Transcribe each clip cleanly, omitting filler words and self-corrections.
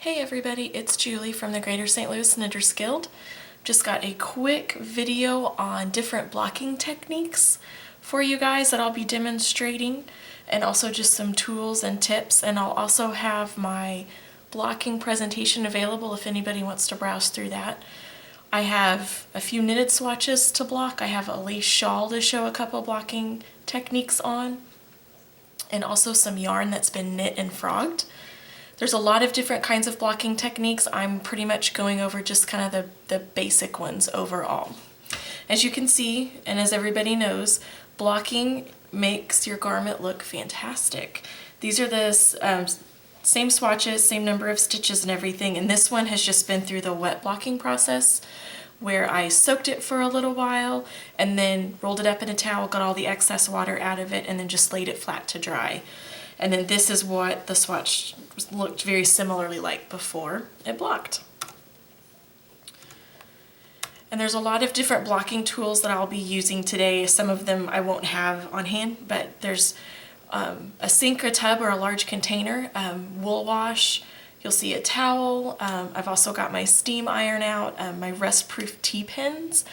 Hey everybody, it's Julie from the Greater St. Louis Knitters Guild. Just got a quick video on different blocking techniques for you guys that I'll be demonstrating, and also just some tools and tips, and I'll also have my blocking presentation available if anybody wants to browse through that. I have a few knitted swatches to block. I have a lace shawl to show a couple blocking techniques on, and also some yarn that's been knit and frogged. There's a lot of different kinds of blocking techniques. I'm pretty much going over just kind of the basic ones overall. As you can see, and as everybody knows, blocking makes your garment look fantastic. These are the same swatches, same number of stitches and everything, and this one has just been through the wet blocking process where I soaked it for a little while and then rolled it up in a towel, got all the excess water out of it, and then just laid it flat to dry. And then this is what the swatch looked very similarly like before it blocked. And there's a lot of different blocking tools that I'll be using today. Some of them I won't have on hand, but there's a sink, a tub, or a large container, wool wash. You'll see a towel. I've also got my steam iron out, my rust-proof T-pins,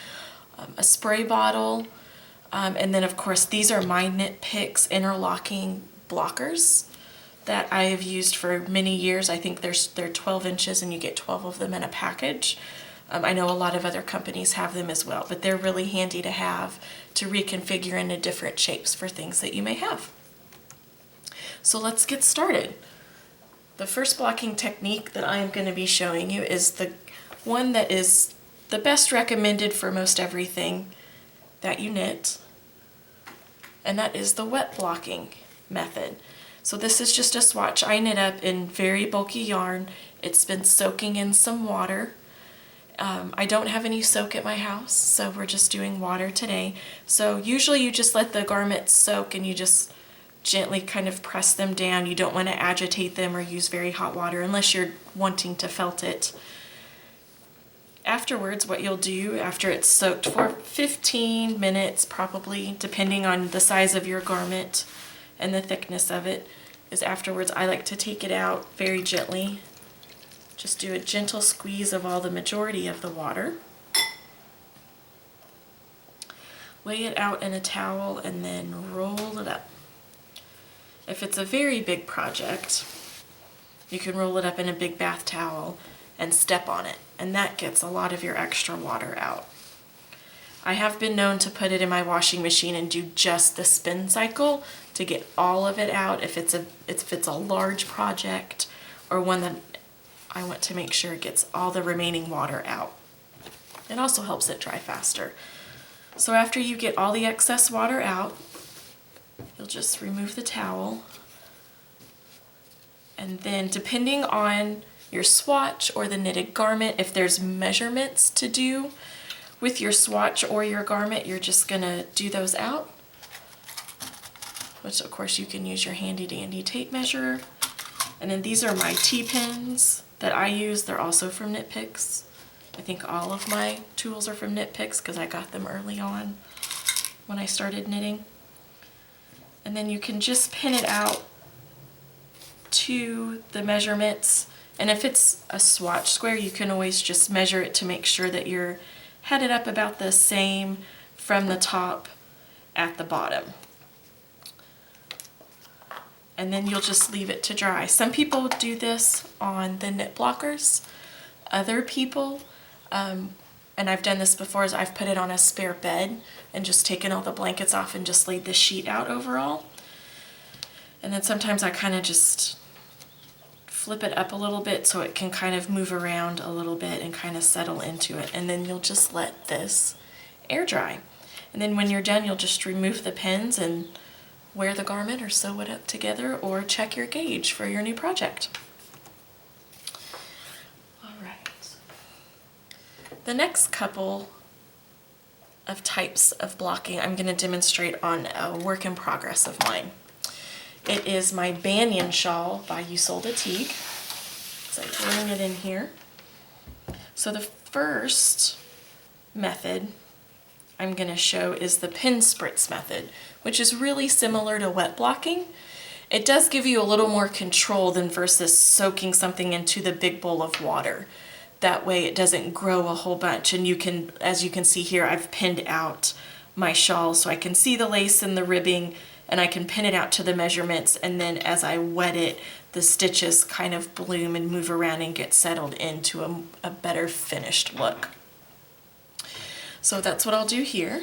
a spray bottle, and then of course these are my Knit Picks interlocking blockers that I have used for many years. I think they're 12 inches and you get 12 of them in a package. I know a lot of other companies have them as well, but they're really handy to have to reconfigure into different shapes for things that you may have. So let's get started. The first blocking technique that I am going to be showing you is the one that is the best recommended for most everything that you knit, and that is the wet blocking method. So this is just a swatch I knit up in very bulky yarn. It's been soaking in some water. I don't have any soak at my house, so we're just doing water today. So usually you just let the garments soak and you just gently kind of press them down. You don't want to agitate them or use very hot water unless you're wanting to felt it. Afterwards, what you'll do after it's soaked for 15 minutes probably, depending on the size of your garment and the thickness of it, is afterwards I like to take it out very gently. Just do a gentle squeeze of all the majority of the water. Lay it out in a towel and then roll it up. If it's a very big project, you can roll it up in a big bath towel and step on it, and that gets a lot of your extra water out. I have been known to put it in my washing machine and do just the spin cycle to get all of it out if it's a large project or one that I want to make sure it gets all the remaining water out. It also helps it dry faster. So after you get all the excess water out, you'll just remove the towel, and then depending on your swatch or the knitted garment, if there's measurements to do with your swatch or your garment, you're just gonna do those out, which of course you can use your handy dandy tape measure. And then these are my T-pins that I use. They're also from Knit Picks. I think all of my tools are from Knit Picks because I got them early on when I started knitting. And then you can just pin it out to the measurements. And if it's a swatch square, you can always just measure it to make sure that you're headed up about the same from the top at the bottom. And then you'll just leave it to dry. Some people do this on the knit blockers. Other people, and I've done this before, is I've put it on a spare bed and just taken all the blankets off and just laid the sheet out overall. And then sometimes I kind of just flip it up a little bit so it can kind of move around a little bit and kind of settle into it. And then you'll just let this air dry. And then when you're done, you'll just remove the pins and wear the garment or sew it up together or check your gauge for your new project. All right. The next couple of types of blocking I'm going to demonstrate on a work in progress of mine. It is my Banyan shawl by You Sold a Teague. So I bring it in here. So the first method I'm going to show is the pin spritz method, which is really similar to wet blocking, It does give you a little more control than versus soaking something into the big bowl of water. That way it doesn't grow a whole bunch. And you can, as you can see here, I've pinned out my shawl so I can see the lace and the ribbing, and I can pin it out to the measurements, and then as I wet it, the stitches kind of bloom and move around and get settled into a better finished look. So that's what I'll do here.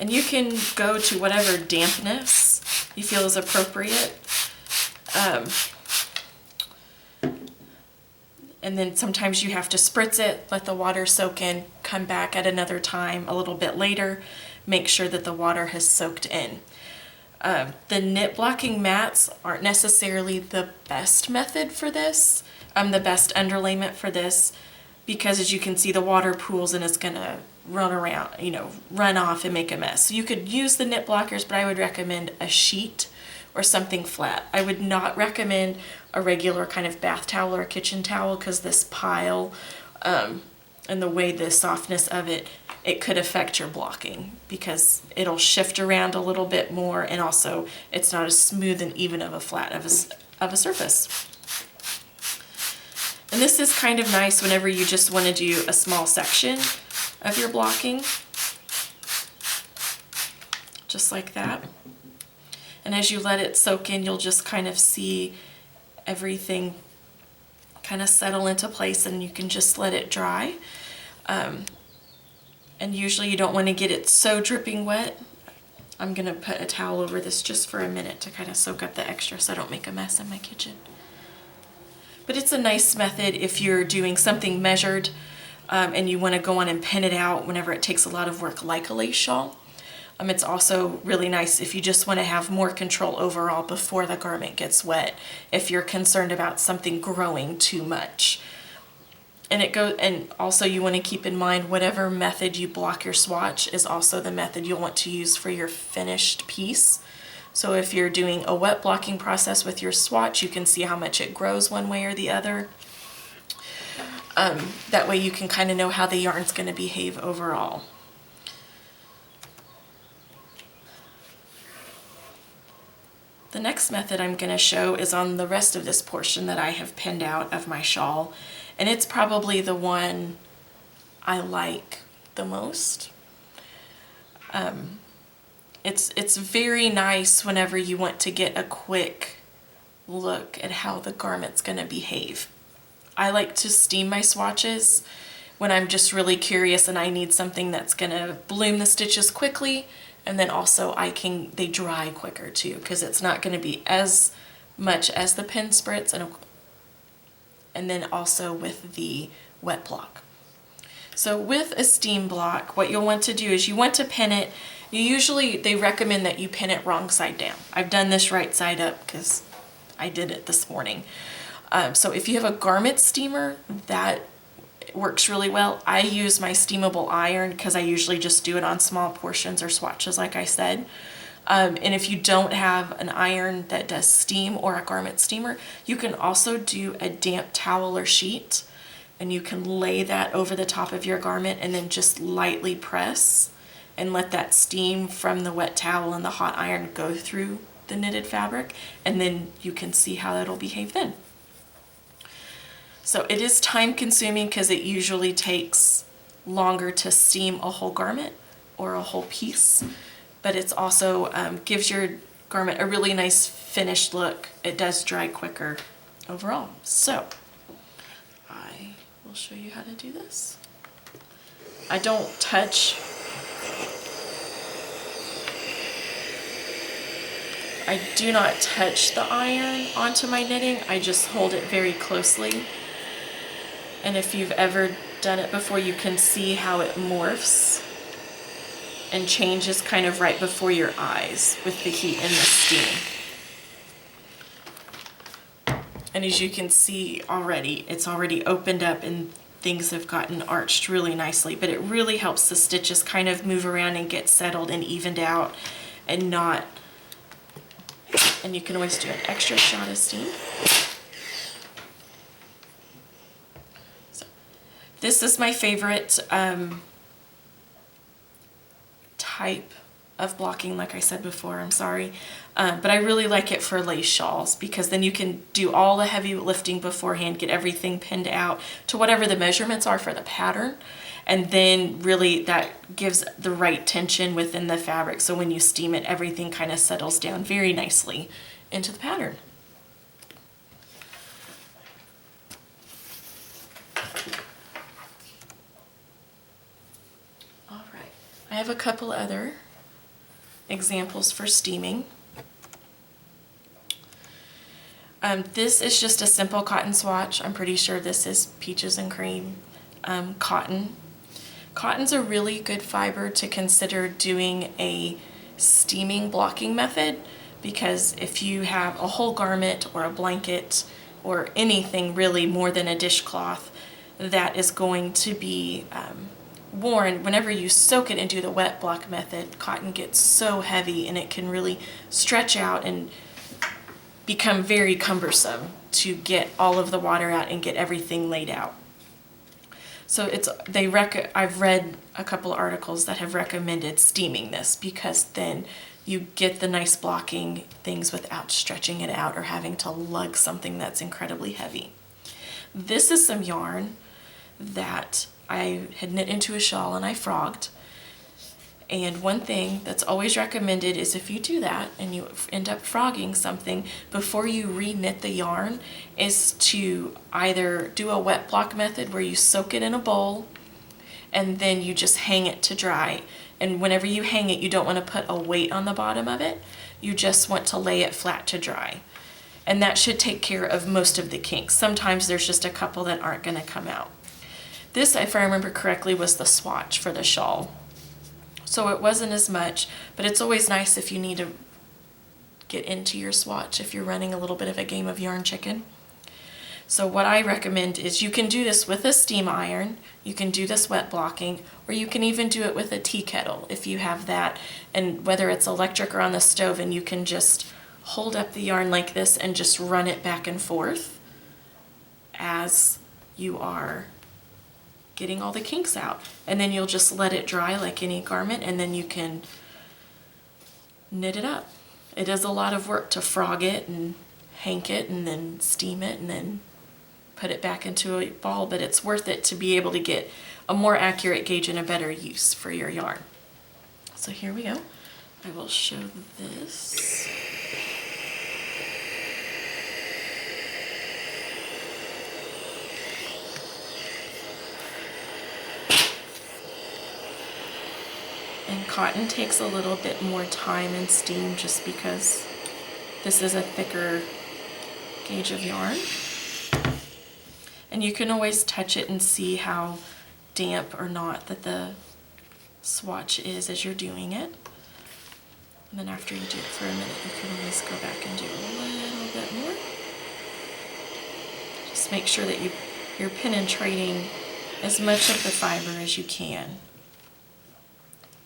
And you can go to whatever dampness you feel is appropriate. And then sometimes you have to spritz it, let the water soak in, come back at another time a little bit later, make sure that the water has soaked in. The knit blocking mats aren't necessarily the best method for this, the best underlayment for this, because as you can see the water pools and it's gonna run around, run off and make a mess. So you could use the knit blockers, but I would recommend a sheet or something flat. I would not recommend a regular kind of bath towel or kitchen towel, because this pile and the way the softness of it could affect your blocking, because it'll shift around a little bit more, and also it's not as smooth and even of a flat of a surface. And this is kind of nice whenever you just want to do a small section of your blocking, just like that. And as you let it soak in, you'll just kind of see everything kind of settle into place, and you can just let it dry. And usually you don't want to get it so dripping wet. I'm going to put a towel over this just for a minute to kind of soak up the extra so I don't make a mess in my kitchen. But it's a nice method if you're doing something measured and you want to go on and pin it out whenever it takes a lot of work, like a lace shawl. It's also really nice if you just want to have more control overall before the garment gets wet, if you're concerned about something growing too much. And also you want to keep in mind whatever method you block your swatch is also the method you'll want to use for your finished piece. So if you're doing a wet blocking process with your swatch, you can see how much it grows one way or the other. That way you can kind of know how the yarn's going to behave overall. The next method I'm going to show is on the rest of this portion that I have pinned out of my shawl, and it's probably the one I like the most. It's very nice whenever you want to get a quick look at how the garment's going to behave. I like to steam my swatches when I'm just really curious and I need something that's going to bloom the stitches quickly. And then also they dry quicker too, because it's not going to be as much as the pin spritz, and then also with the wet block. So with a steam block, what you'll want to do is you want to pin it. They recommend that you pin it wrong side down. I've done this right side up because I did it this morning. So if you have a garment steamer, that works really well. I use my steamable iron because I usually just do it on small portions or swatches, like I said. And if you don't have an iron that does steam or a garment steamer, you can also do a damp towel or sheet, and you can lay that over the top of your garment and then just lightly press and let that steam from the wet towel and the hot iron go through the knitted fabric, and then you can see how it'll behave then. So it is time consuming because it usually takes longer to steam a whole garment or a whole piece, but it's also gives your garment a really nice finished look. It does dry quicker overall. So I will show you how to do this. I don't touch. I do not touch the iron onto my knitting. I just hold it very closely. And if you've ever done it before, you can see how it morphs and changes kind of right before your eyes with the heat and the steam. And as you can see already, it's already opened up and things have gotten arched really nicely, but it really helps the stitches kind of move around and get settled and evened out and not, and you can always do an extra shot of steam. This is my favorite type of blocking, like I said before, I'm sorry. But I really like it for lace shawls because then you can do all the heavy lifting beforehand, get everything pinned out to whatever the measurements are for the pattern. And then really that gives the right tension within the fabric. So when you steam it, everything kind of settles down very nicely into the pattern. All right, I have a couple other examples for steaming. This is just a simple cotton swatch. I'm pretty sure this is peaches and cream cotton. Cotton's a really good fiber to consider doing a steaming blocking method, because if you have a whole garment or a blanket or anything really more than a dishcloth that is going to be worn, whenever you soak it and do the wet block method, cotton gets so heavy and it can really stretch out and become very cumbersome to get all of the water out and get everything laid out. So I've read a couple articles that have recommended steaming this, because then you get the nice blocking things without stretching it out or having to lug something that's incredibly heavy. This is some yarn that I had knit into a shawl and I frogged. And one thing that's always recommended is if you do that and you end up frogging something, before you re-knit the yarn, is to either do a wet block method where you soak it in a bowl and then you just hang it to dry. And whenever you hang it, you don't want to put a weight on the bottom of it. You just want to lay it flat to dry. And that should take care of most of the kinks. Sometimes there's just a couple that aren't going to come out. This, if I remember correctly, was the swatch for the shawl. So it wasn't as much, but it's always nice if you need to get into your swatch if you're running a little bit of a game of yarn chicken. So what I recommend is you can do this with a steam iron, you can do this wet blocking, or you can even do it with a tea kettle if you have that, and whether it's electric or on the stove, and you can just hold up the yarn like this and just run it back and forth as you are getting all the kinks out. And then you'll just let it dry like any garment, and then you can knit it up. It is a lot of work to frog it and hank it and then steam it and then put it back into a ball, but it's worth it to be able to get a more accurate gauge and a better use for your yarn. So here we go. I will show this. And cotton takes a little bit more time and steam just because this is a thicker gauge of yarn. And you can always touch it and see how damp or not that the swatch is as you're doing it. And then after you do it for a minute, you can always go back and do a little bit more. Just make sure that you're penetrating as much of the fiber as you can.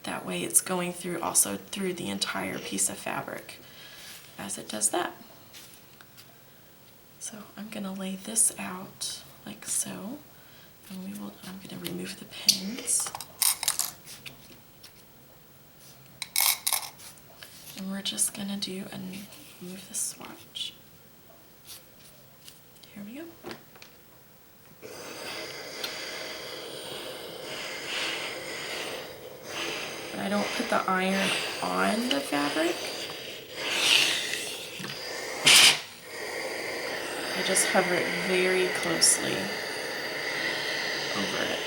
That way it's going through also through the entire piece of fabric as it does that. So I'm going to lay this out like so, and I'm going to remove the pins. And we're just going to do and move the swatch. Here we go. But I don't put the iron on the fabric. I just hover it very closely over it.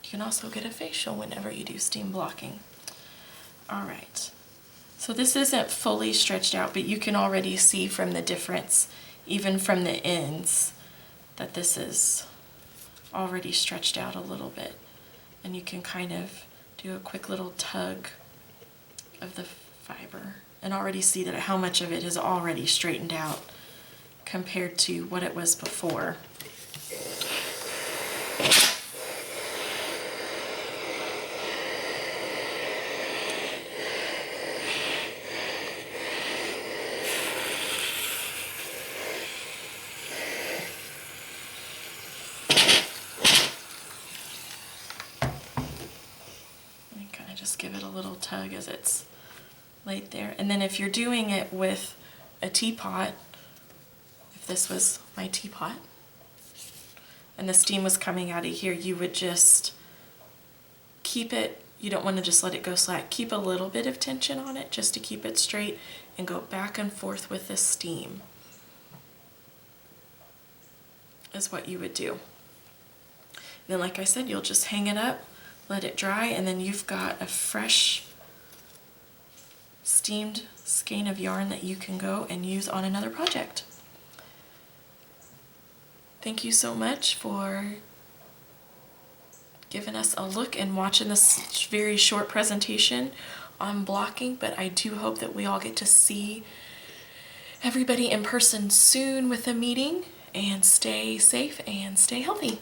You can also get a facial whenever you do steam blocking. All right, so this isn't fully stretched out, but you can already see from the difference, even from the ends, that this is already stretched out a little bit. And you can kind of do a quick little tug of the fiber and already see that how much of it is already straightened out compared to what it was before. a little tug as it's laid there. And then if you're doing it with a teapot, if this was my teapot and the steam was coming out of here, you would just keep it, you don't want to just let it go slack. Keep a little bit of tension on it just to keep it straight and go back and forth with the steam is what you would do. And then like I said, you'll just hang it up, let it dry, and then you've got a fresh steamed skein of yarn that you can go and use on another project. Thank you so much for giving us a look and watching this very short presentation on blocking, but I do hope that we all get to see everybody in person soon with a meeting, and stay safe and stay healthy.